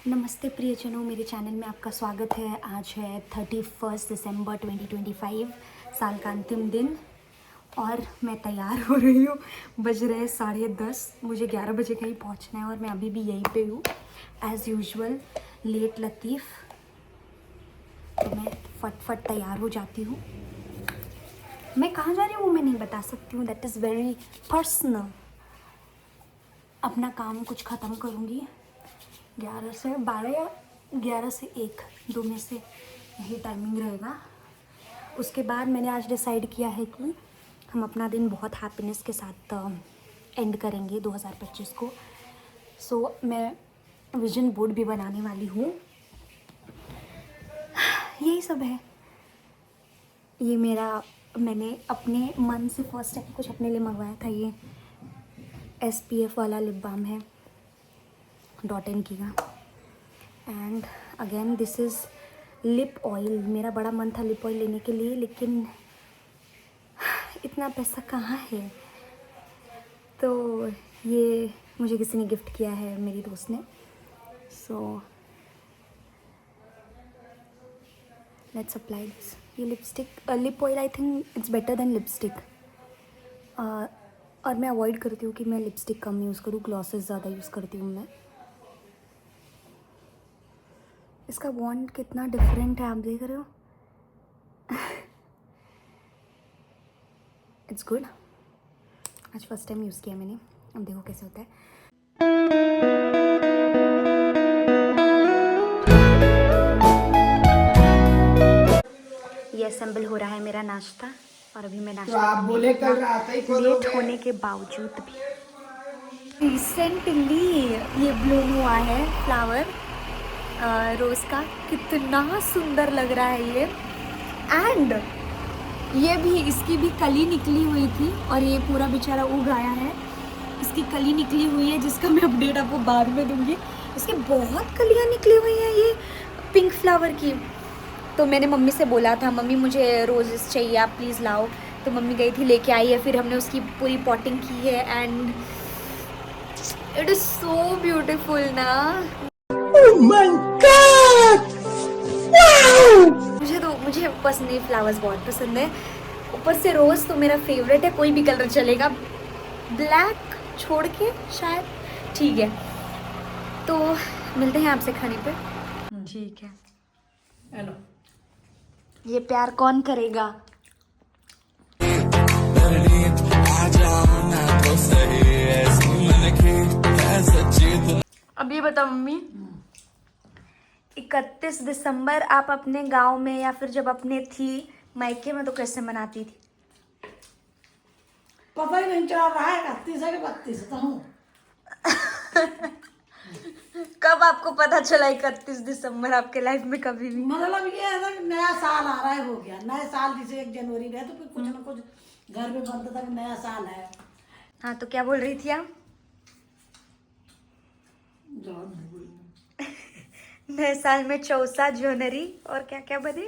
नमस्ते प्रियजनों, मेरे चैनल में आपका स्वागत है। आज है 31 दिसंबर 2025, साल का अंतिम दिन और मैं तैयार हो रही हूँ। बज रहे हैं 10:30, मुझे 11 बजे कहीं पहुँचना है और मैं अभी भी यहीं पे हूँ एज़ यूजुअल, लेट लतीफ़। तो मैं फट तैयार हो जाती हूँ। मैं कहाँ जा रही हूँ वो मैं नहीं बता सकती हूँ, दैट इज़ वेरी पर्सनल। अपना काम कुछ ख़त्म करूँगी 11 से 12 या 11 से 1, दो में से यही टाइमिंग रहेगा। उसके बाद मैंने आज डिसाइड किया है कि हम अपना दिन बहुत हैप्पीनेस के साथ एंड करेंगे 2025 को। सो मैं विजन बोर्ड भी बनाने वाली हूँ। यही सब है। ये मैंने अपने मन से फर्स्ट टाइम कुछ अपने लिए मंगवाया था। ये SPF वाला लिप बाम है .N की का। And again this is lip oil. मेरा बड़ा मन था लिप ऑयल लेने के लिए, लेकिन इतना पैसा कहाँ है। तो ये मुझे किसी ने गिफ्ट किया है, मेरी दोस्त ने। So let's apply this. ये lipstick lip oil I think it's better than lipstick. और मैं अवॉइड करती हूँ कि मैं लिपस्टिक कम यूज़ करूँ, ग्लॉसेस ज़्यादा यूज़ करती हूँ मैं। इसका बॉन्ड कितना डिफरेंट है, आप देख रहे हो। It's good. आज फर्स्ट टाइम यूज़ किया मैंने, अब देखो कैसे होता है। ये असेंबल हो रहा है मेरा नाश्ता और अभी मैं नाश्ता आप बोले कल रात ही लेट होने के बावजूद भी। रिसेंटली ये ब्लूम हुआ है फ्लावर रोज़ का, कितना सुंदर लग रहा है ये। एंड ये भी, इसकी भी कली निकली हुई थी और ये पूरा बेचारा उग आया है। इसकी कली निकली हुई है जिसका मैं अपडेट आपको बाद में दूंगी। इसकी बहुत कलियाँ निकली हुई हैं ये पिंक फ्लावर की। तो मैंने मम्मी से बोला था, मम्मी मुझे रोजेस चाहिए, आप प्लीज़ लाओ। तो मम्मी गई थी, लेके आई है। फिर हमने उसकी पूरी पॉटिंग की है and it is so beautiful ना। Oh my God! Wow! मुझे पर्सनली फ्लावर्स बहुत पसंद है। ऊपर से रोज़ तो मेरा फेवरेट है, कोई भी कलर चलेगा, ब्लैक छोड़ के शायद। ठीक है, तो मिलते हैं आपसे खाने पे। ठीक है। हेलो। ये प्यार कौन करेगा। अब ये बताओ मम्मी, 31 दिसंबर आप अपने गांव में या फिर जब अपने थी मायके में तो कैसे मनाती थी। पता ही नहीं चल रहा है 31 है कि 32 तो हूँ। कब आपको पता चला 31 दिसंबर आपके लाइफ में कभी भी। मतलब ये है ना कि नया साल आ रहा है, हो गया नया साल। जैसे 1 जनवरी रहे तो फिर कुछ ना कुछ घर में बनता था कि नया साल है। हाँ, तो क्या बोल रही थी आप। नए साल में चौसा जनवरी और क्या क्या बने।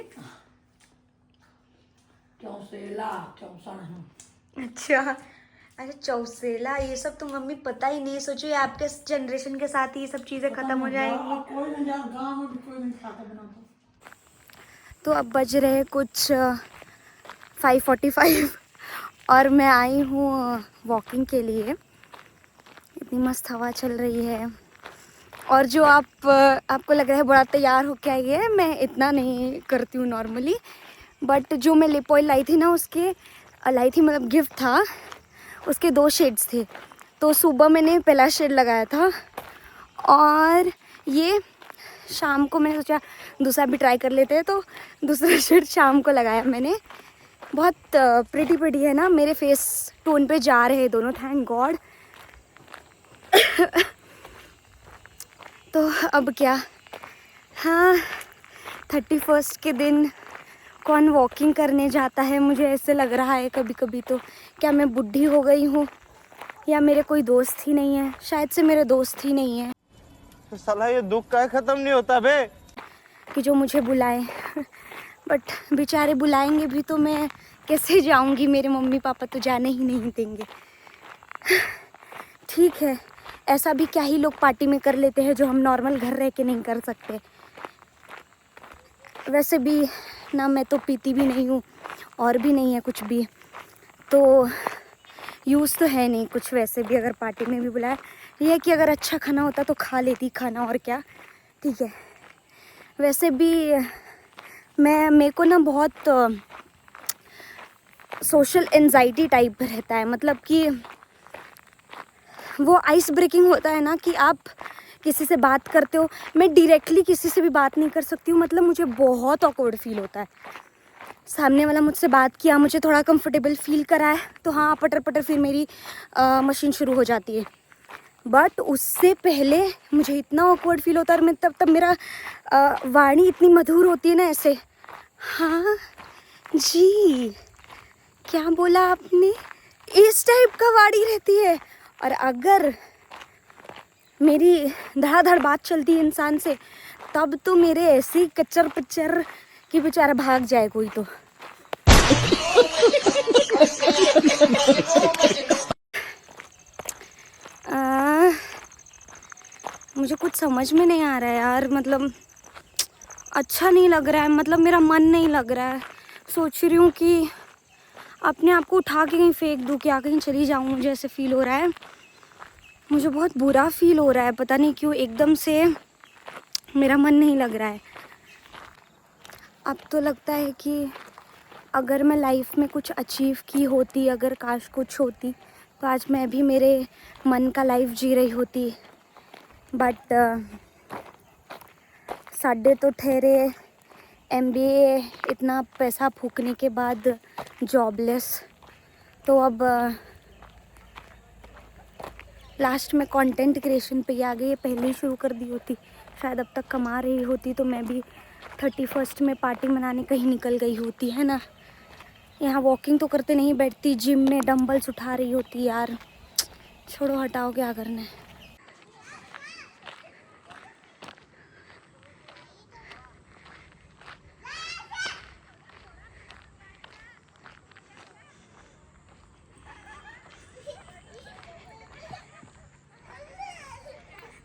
चौसेला चौसठ। अच्छा अरे चौसेला, ये सब तो मम्मी पता ही नहीं। सोचो ये आपके जनरेशन के साथ ही ये सब चीज़ें खत्म हो जाएंगी। कोई नहीं जान, गाँव में भी कोई नहीं खाता बनाता। तो अब बज रहे कुछ 5:45 और मैं आई हूँ वॉकिंग के लिए। इतनी मस्त हवा चल रही है। और जो आपको लग रहा है बड़ा तैयार हो के आई है, मैं इतना नहीं करती हूँ नॉर्मली। बट जो मैं लिप ऑयल लाई थी ना, उसके लाई थी मतलब गिफ्ट था, उसके 2 शेड्स थे। तो सुबह मैंने पहला शेड लगाया था और ये शाम को मैंने सोचा दूसरा भी ट्राई कर लेते हैं, तो दूसरा शेड शाम को लगाया मैंने। बहुत प्रिटी है ना, मेरे फेस टोन पे जा रहे हैं दोनों, थैंक गॉड। तो अब क्या, हाँ 31 के दिन कौन वॉकिंग करने जाता है। मुझे ऐसे लग रहा है कभी कभी तो क्या मैं बुढ़ी हो गई हूँ या मेरे कोई दोस्त ही नहीं है। शायद से मेरे दोस्त ही नहीं है तो साला ये दुख का खत्म नहीं होता बे कि जो मुझे बुलाए। बट बेचारे बुलाएंगे भी तो मैं कैसे जाऊंगी, मेरे मम्मी पापा तो जाने ही नहीं देंगे। ठीक है, ऐसा भी क्या ही लोग पार्टी में कर लेते हैं जो हम नॉर्मल घर रह के नहीं कर सकते। वैसे भी ना मैं तो पीती भी नहीं हूँ और भी नहीं है कुछ भी, तो यूज़ तो है नहीं कुछ। वैसे भी अगर पार्टी में भी बुलाया, ये है कि अगर अच्छा खाना होता तो खा लेती खाना, और क्या, ठीक है। वैसे भी मेरे को ना बहुत सोशल एंजाइटी टाइप रहता है, मतलब कि वो आइस ब्रेकिंग होता है ना कि आप किसी से बात करते हो, मैं डायरेक्टली किसी से भी बात नहीं कर सकती हूँ, मतलब मुझे बहुत ऑकवर्ड फील होता है। सामने वाला मुझसे बात किया, मुझे थोड़ा कंफर्टेबल फील करा है तो हाँ पटर पटर फिर मेरी मशीन शुरू हो जाती है। बट उससे पहले मुझे इतना ऑकवर्ड फील होता है, और मैं तब मेरा वाणी इतनी मधुर होती है ना ऐसे, हाँ जी क्या बोला आपने, इस टाइप का वाणी रहती है। और अगर मेरी धड़ाधड़ बात चलती है इंसान से, तब तो मेरे ऐसी कच्चर पच्चर कि बेचारा भाग जाए कोई तो। मुझे कुछ समझ में नहीं आ रहा है यार, मतलब अच्छा नहीं लग रहा है, मतलब मेरा मन नहीं लग रहा है। सोच रही हूँ कि अपने आप को उठा के कहीं फेंक दूँ, क्या कहीं चली जाऊँ, मुझे ऐसे फील हो रहा है। मुझे बहुत बुरा फील हो रहा है, पता नहीं क्यों एकदम से मेरा मन नहीं लग रहा है। अब तो लगता है कि अगर मैं लाइफ में कुछ अचीव की होती, अगर काश कुछ होती, तो आज मैं भी मेरे मन का लाइफ जी रही होती। बट साढ़े तो ठहरे MBA इतना पैसा फूकने के बाद जॉबलेस, तो अब लास्ट में कंटेंट क्रिएशन पे आ गई। पहले ही शुरू कर दी होती, शायद अब तक कमा रही होती, तो मैं भी 31st में पार्टी मनाने कहीं निकल गई होती, है ना। यहाँ वॉकिंग तो करते नहीं बैठती, जिम में डंबल्स उठा रही होती। यार छोड़ो, हटाओ, क्या करना है।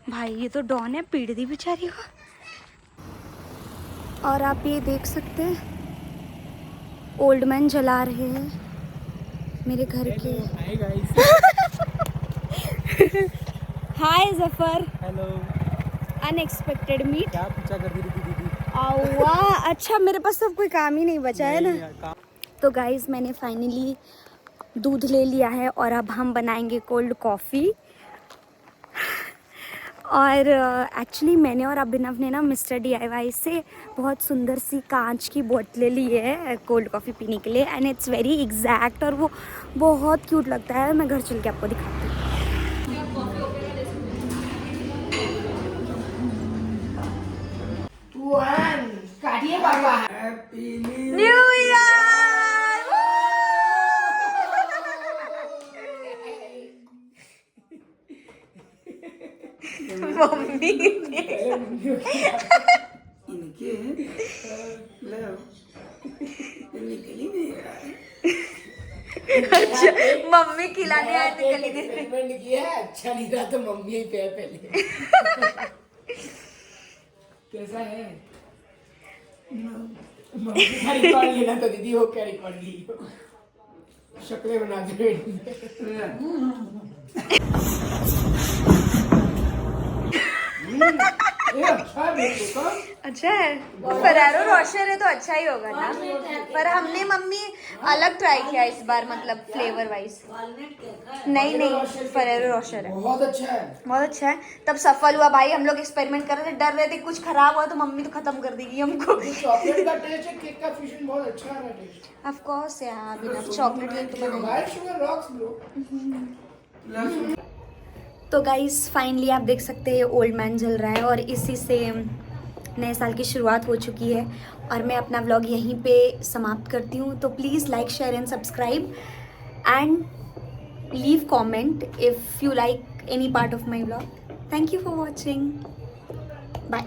भाई ये तो डॉन है, पीड़ दी बेचारी को। और आप ये देख सकते हैं ओल्ड मैन जला रहे हैं मेरे घर के। Hi Zafar. Hello. Unexpected meet. क्या पूछा कर रही थी दीदी? वाह, अच्छा मेरे पास तो कोई काम ही नहीं बचा है ना। तो गाइज मैंने फाइनली दूध ले लिया है और अब हम बनाएंगे कोल्ड कॉफ़ी। और एक्चुअली मैंने और अभिनव ने ना मिस्टर DIY से बहुत सुंदर सी कांच की बोतलें ली है कोल्ड कॉफ़ी पीने के लिए, एंड इट्स वेरी एग्जैक्ट, और वो बहुत क्यूट लगता है। मैं घर चल के आपको दिखाती हूँ। काटिए बाबा। New year. मम्मी अच्छा, मम्मी खिलाने आए थे गली में। किया अच्छा नहीं रहा तो मम्मी ही पे पहले। कैसा है? मम्मी का रिकॉर्ड लेना तो दीदी हो क्या रिकॉर्ड ली हो? शक्लें बना दे। अच्छा है, फरारो रोशर है तो अच्छा ही होगा ना। पर हमने मम्मी अलग ट्राई किया इस बार, मतलब फ्लेवर वाइज। नहीं फरारो रोशर है, बहुत अच्छा है, बहुत अच्छा है। तब सफल हुआ भाई, हम लोग एक्सपेरिमेंट कर रहे थे, डर रहे थे कुछ खराब हुआ तो मम्मी तो खत्म कर देगी हमको। चॉकलेट का टेस्ट है, केक का फ्यूजन बहुत अच्छा आ रहा है टेस्ट। ऑफ कोर्स यार, बिना चॉकलेट केक तो बनाएंगे। White sugar rocks bro. तो गाइस फाइनली आप देख सकते हैं ओल्ड मैन जल रहा है, और इसी से नए साल की शुरुआत हो चुकी है। और मैं अपना व्लॉग यहीं पे समाप्त करती हूँ। तो please like, share and subscribe, and leave comment if you like any part of my vlog. Thank you for watching, bye.